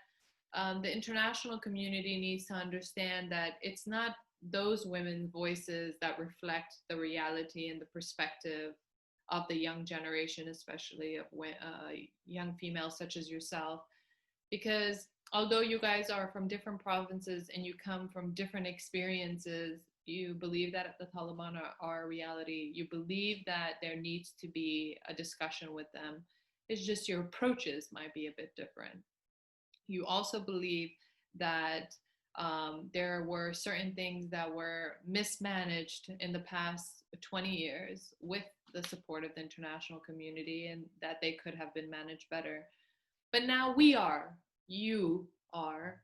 the international community needs to understand that it's not those women's voices that reflect the reality and the perspective of the young generation, especially of young females such as yourself. Because although you guys are from different provinces and you come from different experiences, you believe that the Taliban are a reality. You believe that there needs to be a discussion with them. It's just your approaches might be a bit different. You also believe that there were certain things that were mismanaged in the past 20 years with the support of the international community, and that they could have been managed better. But now you are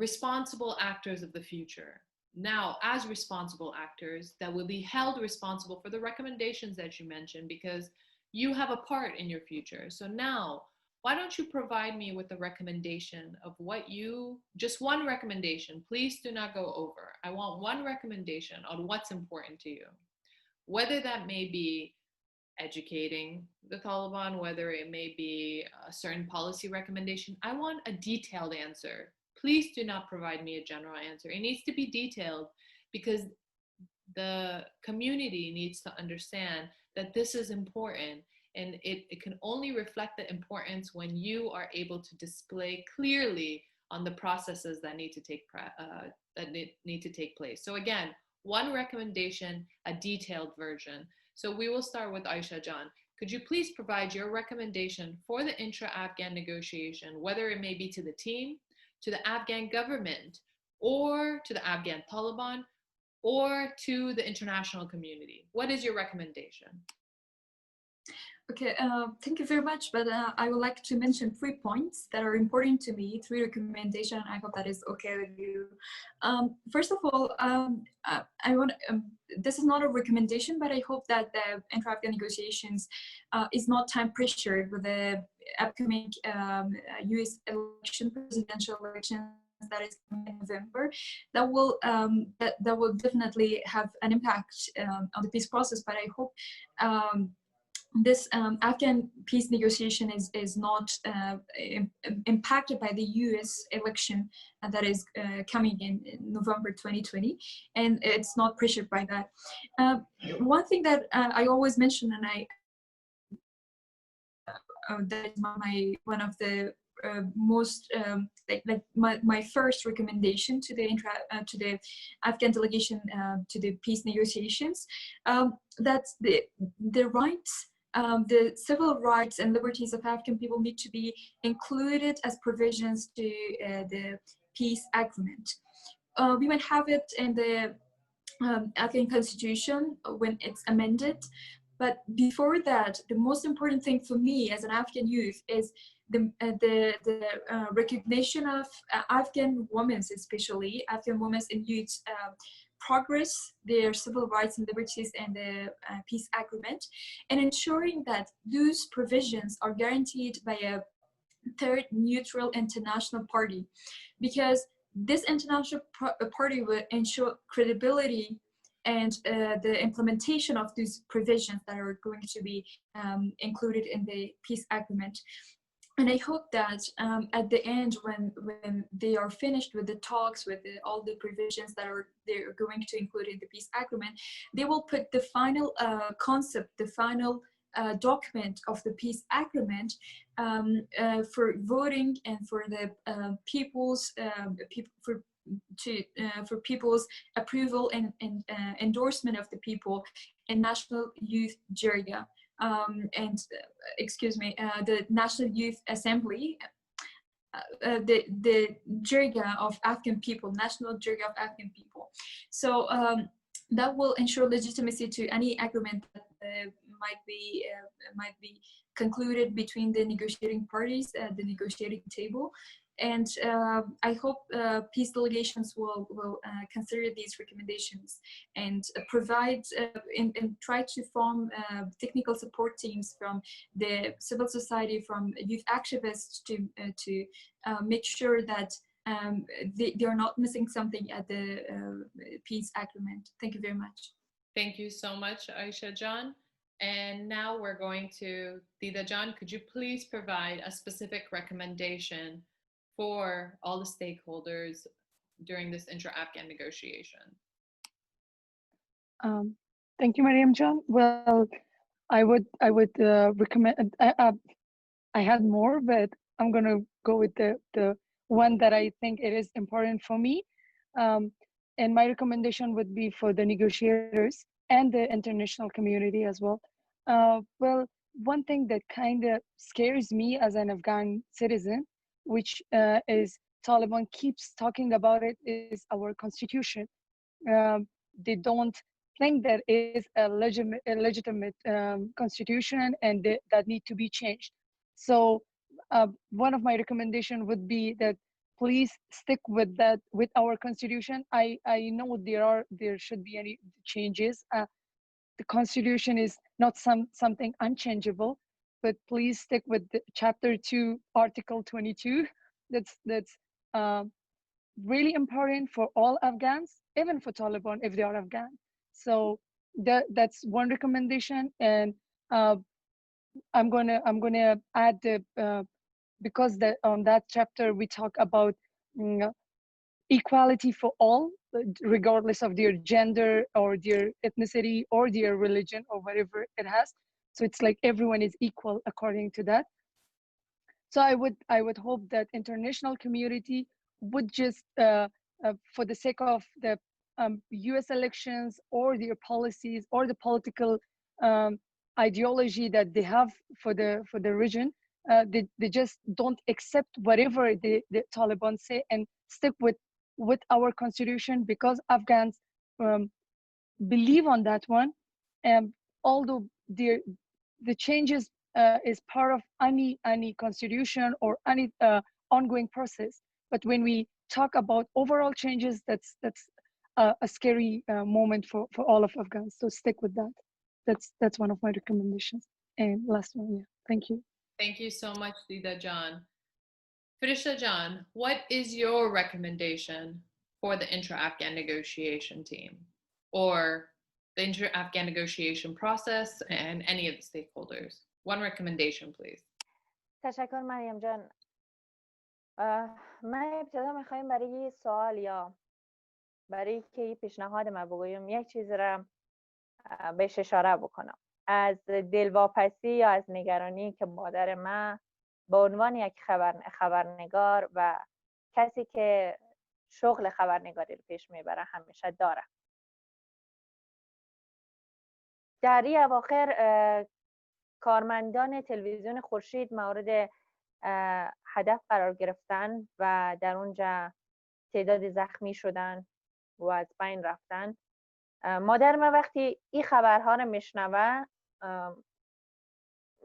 responsible actors of the future. Now, as responsible actors that will be held responsible for the recommendations that you mentioned, because you have a part in your future. So now, why don't you provide me with a recommendation of what just one recommendation, please do not go over. I want one recommendation on what's important to you. Whether that may be educating the Taliban, whether it may be a certain policy recommendation. I want a detailed answer. Please do not provide me a general answer. It needs to be detailed, because the community needs to understand that this is important, and it can only reflect the importance when you are able to display clearly on the processes that need to take place. So again, one recommendation, a detailed version. So we will start with Aisha Jan. Could you please provide your recommendation for the intra-Afghan negotiation, whether it may be to the team, to the Afghan government, or to the Afghan Taliban, or to the international community? What is your recommendation? Okay, thank you very much. But I would like to mention 3 points that are important to me, 3 recommendations. I hope that is okay with you. First of all, this is not a recommendation, but I hope that the intra-Afghan negotiations is not time pressured with the upcoming US election, presidential elections that is in November. That will definitely have an impact on the peace process. But I hope this Afghan peace negotiation is not impacted by the US election that is coming in November 2020, and it's not pressured by that. One thing that I always mention, and that is one of the most my first recommendation to the Afghan delegation to the peace negotiations, that the rights, the civil rights and liberties of Afghan people need to be included as provisions to the peace agreement. We might have it in the Afghan constitution when it's amended, but before that, the most important thing for me as an Afghan youth is the recognition of Afghan women, especially Afghan women and youths, progress their civil rights and liberties and the peace agreement, and ensuring that those provisions are guaranteed by a third neutral international party, because this international party will ensure credibility and the implementation of these provisions that are going to be included in the peace agreement. And I hope that at the end, when they are finished with the talks, with all the provisions that they're going to include in the peace agreement, they will put the final concept, the final document of the peace agreement for voting and for the for people's approval and endorsement of the people in National Youth Jirga. The National Youth Assembly, the Jirga of Afghan people, National Jirga of Afghan people. So that will ensure legitimacy to any agreement that might be concluded between the negotiating parties at the negotiating table. And I hope peace delegations will consider these recommendations and provide and try to form technical support teams from the civil society, from youth activists to make sure that they are not missing something at the peace agreement. Thank you very much. Thank you so much, Aisha Jan. And now we're going to Dida Jan. Could you please provide a specific recommendation for all the stakeholders during this intra-Afghan negotiation? Thank you, Mariam Jan. Well, I would recommend. I had more, but I'm gonna go with the one that I think it is important for me. And my recommendation would be for the negotiators and the international community as well. Well, one thing that kind of scares me as an Afghan citizen, which is Taliban keeps talking about it, is our constitution. They don't think there is a legitimate constitution and that need to be changed. So one of my recommendation would be that please stick with that, with our constitution. I know there should be any changes. The constitution is not something unchangeable, but please stick with the chapter 2, article 22. That's really important for all Afghans, even for Taliban if they are Afghan. So that's one recommendation. And I'm gonna add the because on that chapter we talk about equality for all, regardless of their gender or their ethnicity or their religion or whatever it has. So it's like everyone is equal according to that. So I would hope that international community would just, for the sake of the U.S. elections or their policies or the political ideology that they have for the region, they just don't accept whatever the Taliban say and stick with our constitution, because Afghans believe on that one. And although the changes is part of any constitution or any ongoing process, but when we talk about overall changes, that's a scary moment for all of Afghans. So stick with that. That's one of my recommendations. And last one, yeah. Thank you. Thank you so much, Dida Jan. Firisha Jan, what is your recommendation for the intra-Afghan negotiation team, or the intra-Afghan negotiation process and any of the stakeholders? One recommendation, please. تشکر مریم جان. من ابتدا میخوایم برای یه سوال یا برای که یه پیشنهاد ما بگویم یک چیز را بهش اشاره بکنم. از دلواپسی یا از نگرانی که مادر من به عنوان یک خبرنگار و کسی که شغل خبرنگاری رو پیش میبره همیشه داره. در این اواخر کارمندان تلویزیون خورشید مورد هدف قرار گرفتن و در اونجا تعداد زخمی شدن و از بین رفتن. مادر من وقتی این خبرها رو میشنوه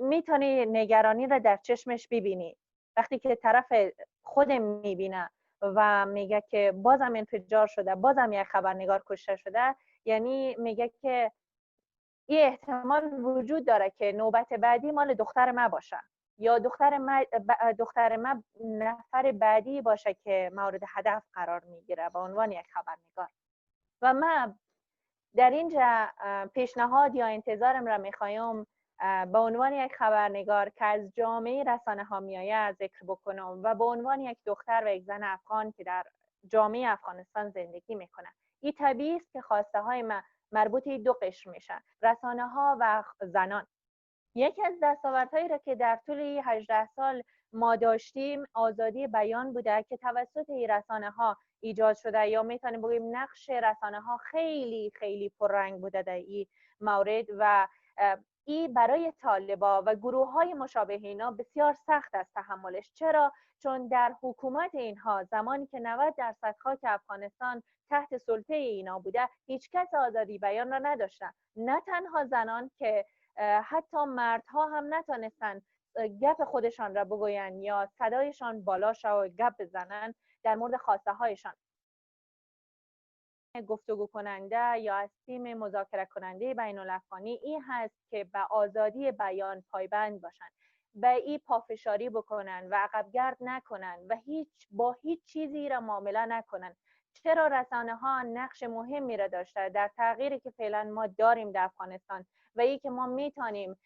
میتونی نگرانی رو در چشمش ببینی. وقتی که طرف خود میبینه و میگه که بازم انفجار شده، بازم یک خبرنگار کشته شده، یعنی میگه که این احتمال وجود داره که نوبت بعدی مال دختر ما باشه یا دختر ما نفر بعدی باشه که مورد هدف قرار میگیره به عنوان یک خبرنگار. و من در اینجا پیشنهاد یا انتظارم را میخوایم به عنوان یک خبرنگار که از جامعه رسانه ها میآید ذکر بکنم و به عنوان یک دختر و یک زن افغان که در جامعه افغانستان زندگی میکنه، این طبیعی است که خواسته های ما مربوط دو قشر میشه، رسانه ها و زنان. یکی از دستاوردهایی را که در طول 18 سال ما داشتیم آزادی بیان بوده که توسط رسانه ها ایجاد شده، یا میتونیم بگیم نقش رسانه ها خیلی خیلی پررنگ بوده در این مورد و این برای طالبا و گروه های مشابه اینا بسیار سخت است تحملش. چرا؟ چون در حکومت اینها زمانی که 90% خاک افغانستان تحت سلطه اینا بوده، هیچ کس آزادی بیان را نداشته، نه تنها زنان که حتی مردها هم نتونستن گپ خودشان را بگوین یا صدایشان بالا شد و گپ بزنن در مورد خواسته هایشان. گفتگو کننده یا از تیم مذاکره کننده بین الافغانی این هست که به آزادی بیان پایبند باشند، به این پافشاری بکنن و عقبگرد نکنن و با هیچ چیزی را معامله نکنن. چرا رسانه ها نقش مهمی را داشته در تغییری که فعلا ما داریم در افغانستان و ای که ما میتونیم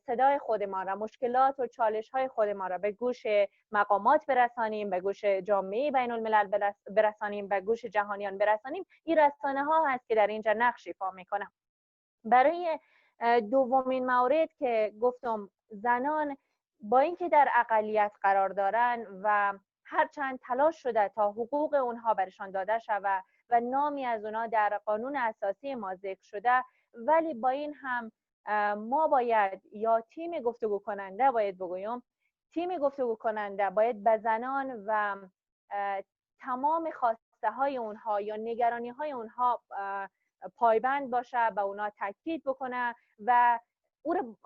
صدای خود ما را، مشکلات و چالش های خود ما را به گوش مقامات برسانیم، به گوش جامعه بین الملل برسانیم، به گوش جهانیان برسانیم، این رسانه ها هست که در اینجا نقش ایفا میکنه. برای دومین مورد که گفتم، زنان با اینکه در اقلیت قرار دارن و هرچند تلاش شده تا حقوق اونها برشان داده شود و نامی از اونها در قانون اساسی ما ذکر شده، ولی با این هم ما باید، یا تیم گفتگو کننده باید بگویم، تیم گفتگو کننده باید به زنان و تمام خواسته های اونها یا نگرانی های اونها پایبند باشه، به اونها تاکید بکنه و او رو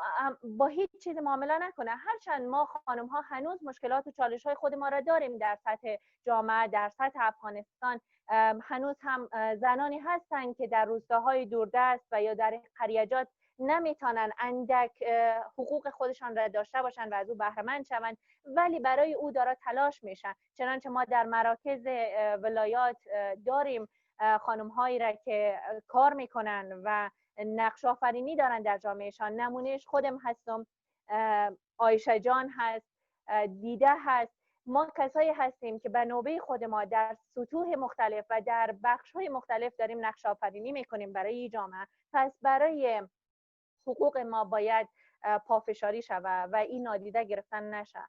با هیچ چیز معامله نکنه. هرچند ما خانم ها هنوز مشکلات و چالش های خود ما را داریم در سطح جامعه، در سطح افغانستان هنوز هم زنانی هستند که در روستاهای دوردست و یا در قریجات نمیتونن اندک حقوق خودشان را داشته باشن و از او بهره مند شوند، ولی برای او داره تلاش میشن. چنانچه ما در مراکز ولایات داریم خانم هایی را که کار میکنن و نقش آفرینی دارن در جامعهشان. نمونهش خودم هستم، عایشه جان هست، دیده هست. ما کسایی هستیم که به نوبه خود ما در سطوح مختلف و در بخش‌های مختلف داریم نقش آفرینی میکنیم برای جامعه. پس برای حقوق ما باید پافشاری شود و این نادیده گرفتن نشه.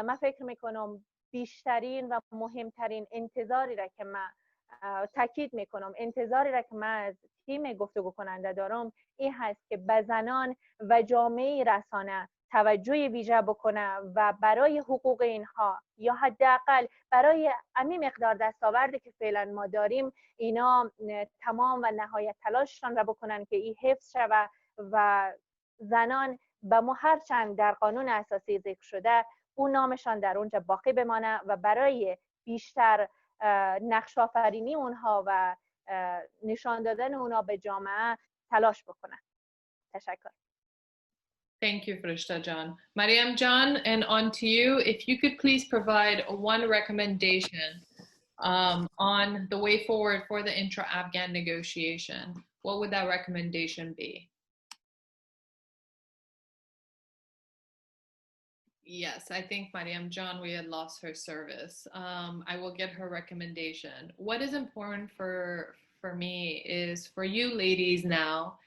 من فکر میکنم بیشترین و مهمترین انتظاری را که من تاکید میکنم، انتظاری را که من از تیم گفتگو کننده دارم این هست که به زنان و جامعه رسانه توجه ویژه بکنه و برای حقوق اینها یا حداقل برای همین مقدار دستاوردی که فعلا ما داریم اینا تمام و نهایت تلاششان را بکنن که این حفظ شود و زنان به ما هرچند در قانون اساسی ذکر شده اون نامشان در اونجا باقی بمانه و برای بیشتر نقش آفرینی اونها و نشان دادن اونها به جامعه تلاش بکنن. تشکر. Thank you, Farishta Jan. Mariam Jan, and on to you. If you could please provide one recommendation on the way forward for the intra-Afghan negotiation, what would that recommendation be? Yes, I think Mariam Jan, we had lost her service. I will get her recommendation. What is important for me is for you ladies now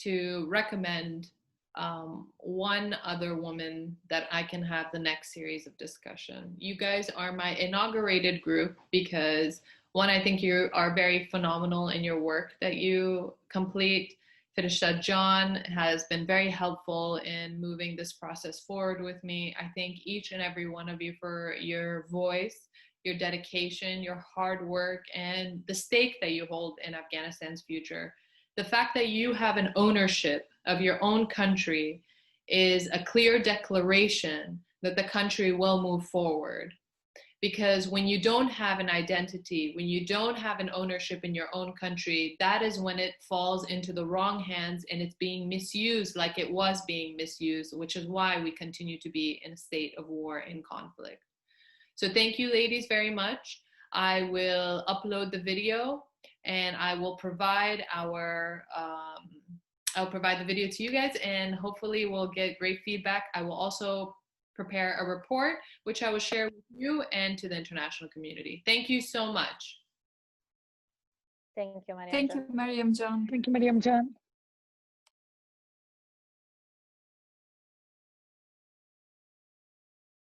to recommend one other woman that I can have the next series of discussion. You guys are my inaugurated group because one, I think you are very phenomenal in your work that you complete. Farishta Jan has been very helpful in moving this process forward with me. I thank each and every one of you for your voice, your dedication, your hard work, and the stake that you hold in Afghanistan's future. The fact that you have an ownership of your own country is a clear declaration that the country will move forward. Because when you don't have an identity, when you don't have an ownership in your own country, that is when it falls into the wrong hands and it's being misused like it was being misused, which is why we continue to be in a state of war and conflict. So thank you, ladies, very much. I will upload the video and I will provide our I'll provide the video to you guys, and hopefully we'll get great feedback. I will also prepare a report, which I will share with you and to the international community. Thank you so much. Thank you, Mariam. Thank you, Mariam Jan. Thank you, Mariam Jan.